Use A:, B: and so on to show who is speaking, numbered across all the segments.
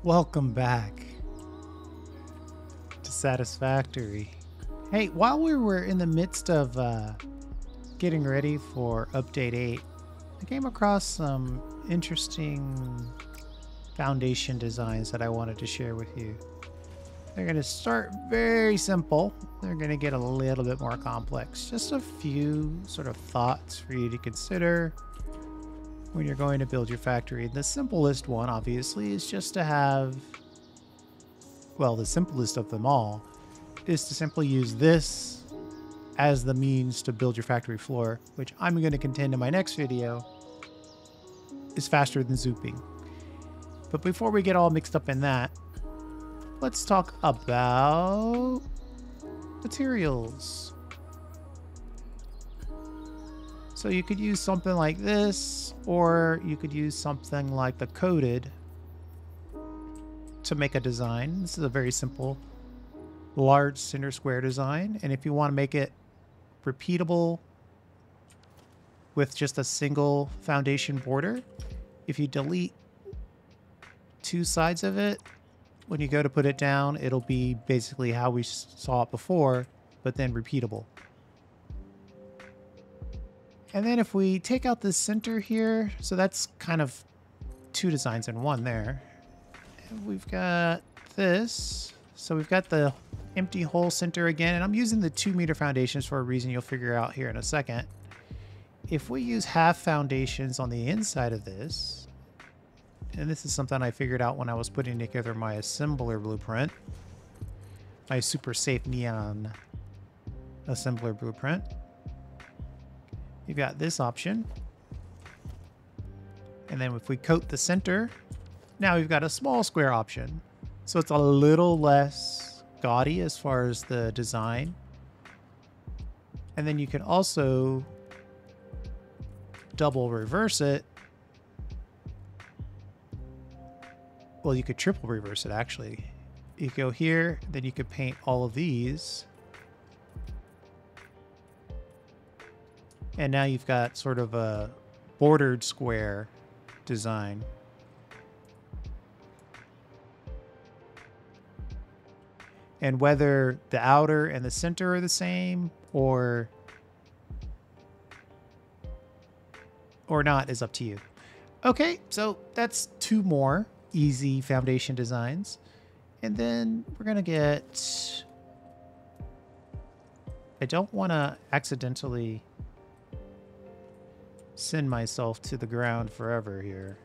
A: Welcome back to Satisfactory. Hey, while we were in the midst of getting ready for Update 8, I came across some interesting foundation designs that I wanted to share with you. They're going to start very simple. They're going to get a little bit more complex. Just a few sort of thoughts for you to consider when you're going to build your factory. The simplest one, obviously, is just to have, well, the simplest of them all is to simply use this as the means to build your factory floor, which I'm going to contend in my next video is faster than zooping. But before we get all mixed up in that, let's talk about materials. So you could use something like this, or you could use something like the coated to make a design. This is a very simple, large center square design. And if you want to make it repeatable with just a single foundation border, if you delete two sides of it, when you go to put it down, it'll be basically how we saw it before, but then repeatable. And then if we take out this center here, so that's kind of two designs in one there. And we've got this. So we've got the empty hole center again, and I'm using the 2-meter foundations for a reason you'll figure out here in a second. If we use half foundations on the inside of this, and this is something I figured out when I was putting together my assembler blueprint, my super safe neon assembler blueprint. You've got this option. And then if we coat the center, now we've got a small square option. So it's a little less gaudy as far as the design. And then you can also double reverse it. Well, you could triple reverse it actually. You go here, then you could paint all of these. And now you've got sort of a bordered square design. And whether the outer and the center are the same or not is up to you. Okay, so that's two more easy foundation designs. And then we're going to get... I don't want to accidentally send myself to the ground forever here.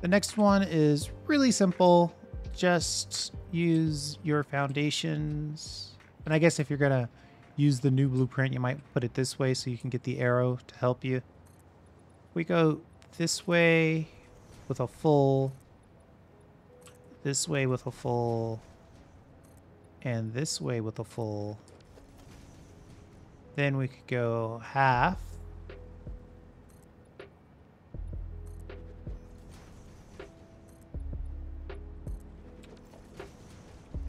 A: The next one is really simple. Just use your foundations. And I guess if you're going to use the new blueprint, you might put it this way so you can get the arrow to help you. We go this way with a full, this way with a full, and this way with a full. Then we could go half.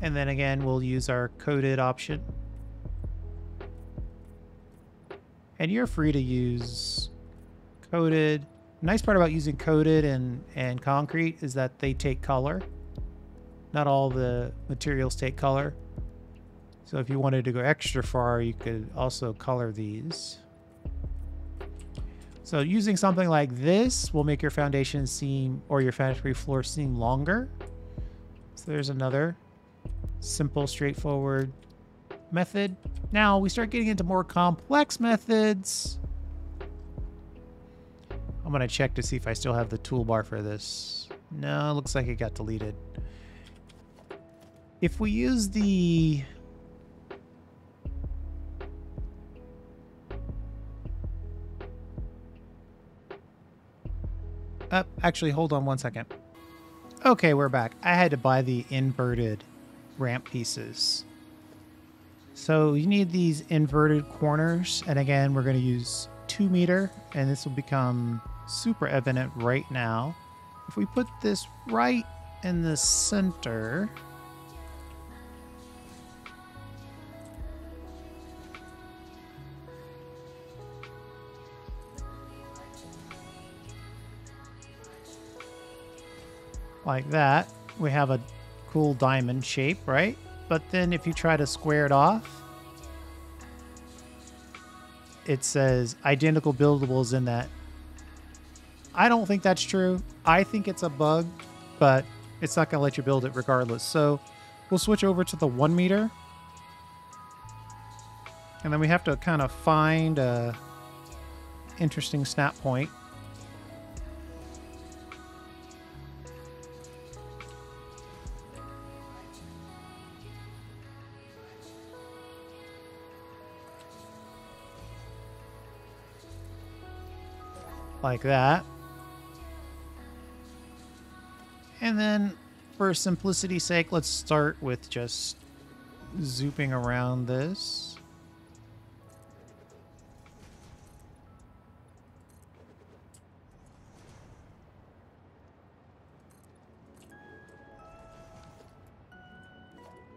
A: And then again, we'll use our coated option. And you're free to use coated. The nice part about using coated and concrete is that they take color. Not all the materials take color. So if you wanted to go extra far, you could also color these. So using something like this will make your foundation seem, or your factory floor seem longer. So there's another simple, straightforward method. Now we start getting into more complex methods. I'm going to check to see if I still have the toolbar for this. No, it looks like it got deleted. If we use the actually, hold on one second. Okay, we're back. I had to buy the inverted ramp pieces. So you need these inverted corners, and again we're going to use 2 meter, and this will become super evident right now. if we put this right in the center, like that, we have a cool diamond shape, right? But then if you try to square it off, it says identical buildables in that. I don't think that's true. I think it's a bug, but it's not going to let you build it regardless. So we'll switch over to the 1 meter. And then we have to kind of find a interesting snap point. Like that. And then for simplicity's sake, let's start with just zooming around this.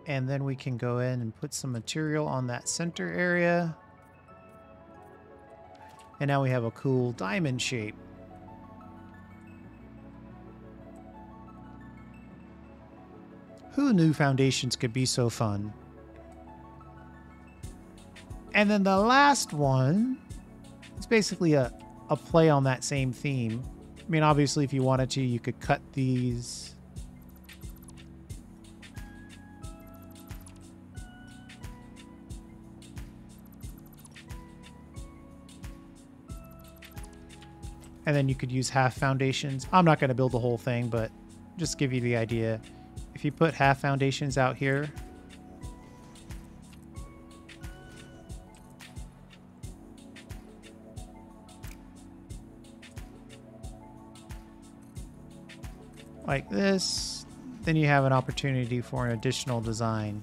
A: And then we can go in and put some material on that center area. And now we have a cool diamond shape. Who knew foundations could be so fun? And then the last one, it's basically a play on that same theme. I mean, obviously, if you wanted to, you could cut these. And then you could use half foundations. I'm not going to build the whole thing, but just give you the idea. If you put half foundations out here, like this, then you have an opportunity for an additional design.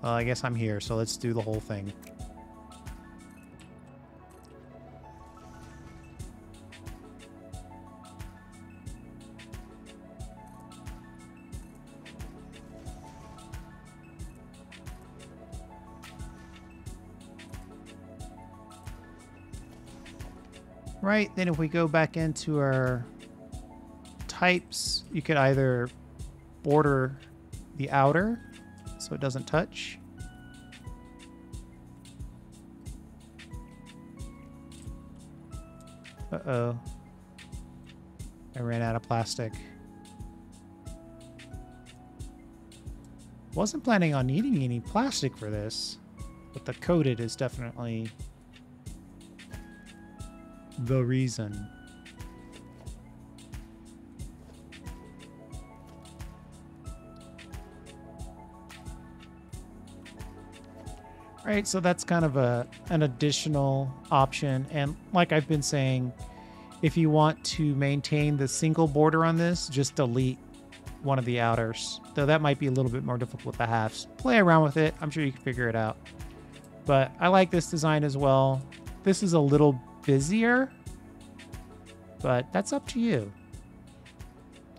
A: Well, I guess I'm here, so let's do the whole thing. Right, then if we go back into our types, you could either border the outer so it doesn't touch. Uh-oh. I ran out of plastic. Wasn't planning on needing any plastic for this, but the coated is definitely the reason. All right, so that's kind of an additional option. And like I've been saying, if you want to maintain the single border on this, just delete one of the outers. Though that might be a little bit more difficult with the halves. Play around with it. I'm sure you can figure it out. But I like this design as well. This is a little busier, but that's up to you.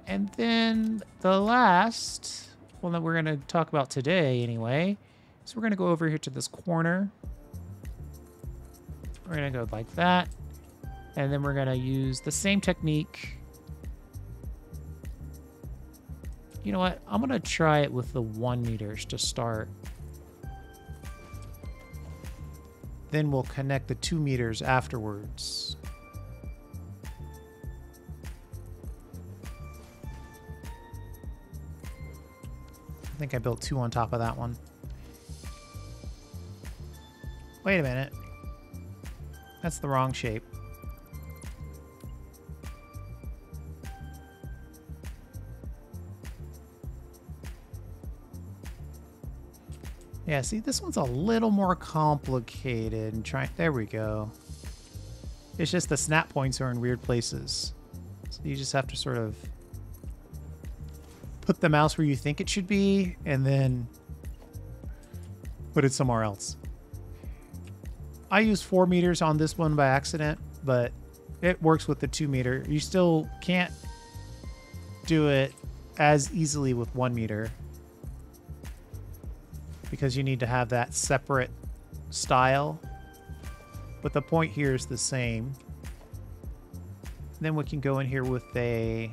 A: And then the last one that we're going to talk about today anyway, so we're going to go over here to this corner. We're going to go like that. And then we're going to use the same technique. You know what? I'm going to try it with the 1 meters to start. Then we'll connect the 2 meters afterwards. I think I built 2 on top of that one. Wait a minute. That's the wrong shape. Yeah, see, this one's a little more complicated. And there we go. It's just the snap points are in weird places. So you just have to sort of put the mouse where you think it should be and then put it somewhere else. I used 4 meters on this one by accident, but it works with the 2 meter. You still can't do it as easily with 1 meter because you need to have that separate style. But the point here is the same. Then we can go in here with a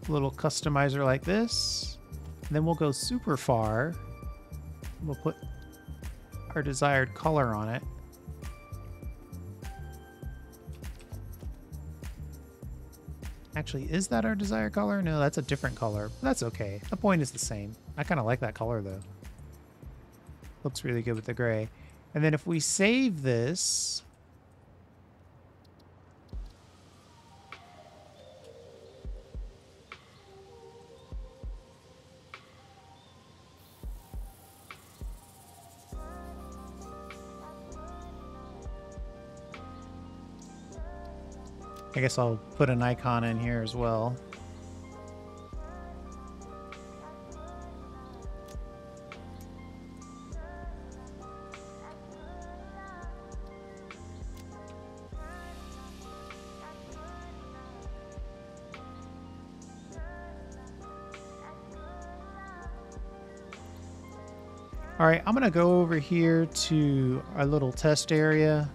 A: little customizer like this. And then we'll go super far. We'll put our desired color on it. Actually, is that our desired color? No, that's a different color. That's okay. The point is the same. I kind of like that color though. Looks really good with the gray. And then if we save this, I guess I'll put an icon in here as well. All right, I'm gonna go over here to our little test area,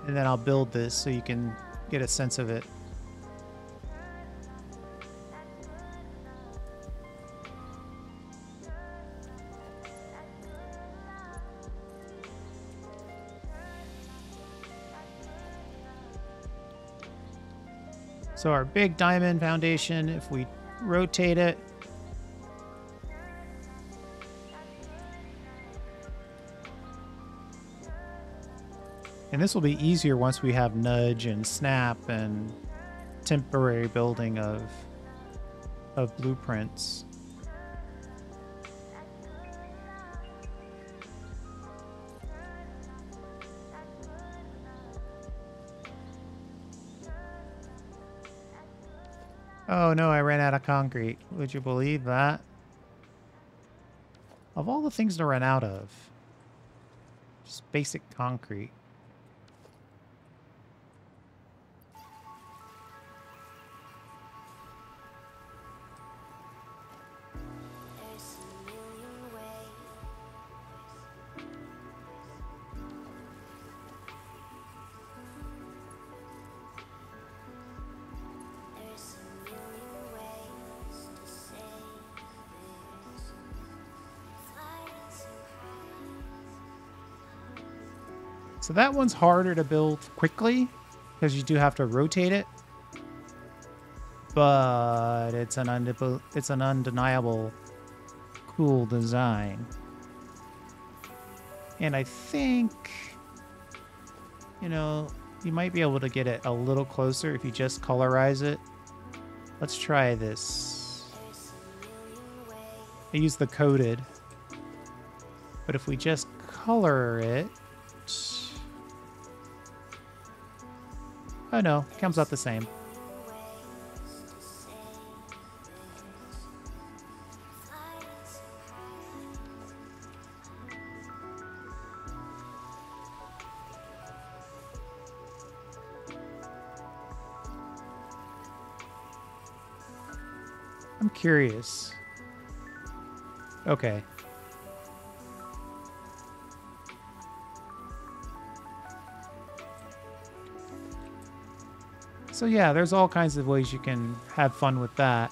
A: and then I'll build this so you can get a sense of it. So our big diamond foundation, if we rotate it, and this will be easier once we have nudge and snap and temporary building of blueprints. Oh no, I ran out of concrete. Would you believe that? Of all the things to run out of, just basic concrete. So that one's harder to build quickly because you do have to rotate it, but it's an undeniable cool design. And I think, you know, you might be able to get it a little closer if you just colorize it. Let's try this. I use the coded, but if we just color it, oh no, it comes out the same. I'm curious. Okay. So yeah, there's all kinds of ways you can have fun with that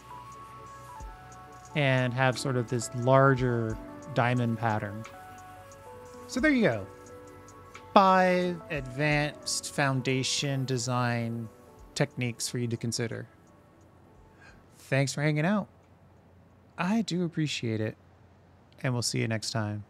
A: and have sort of this larger diamond pattern. So there you go. 5 advanced foundation design techniques for you to consider. Thanks for hanging out. I do appreciate it, and we'll see you next time.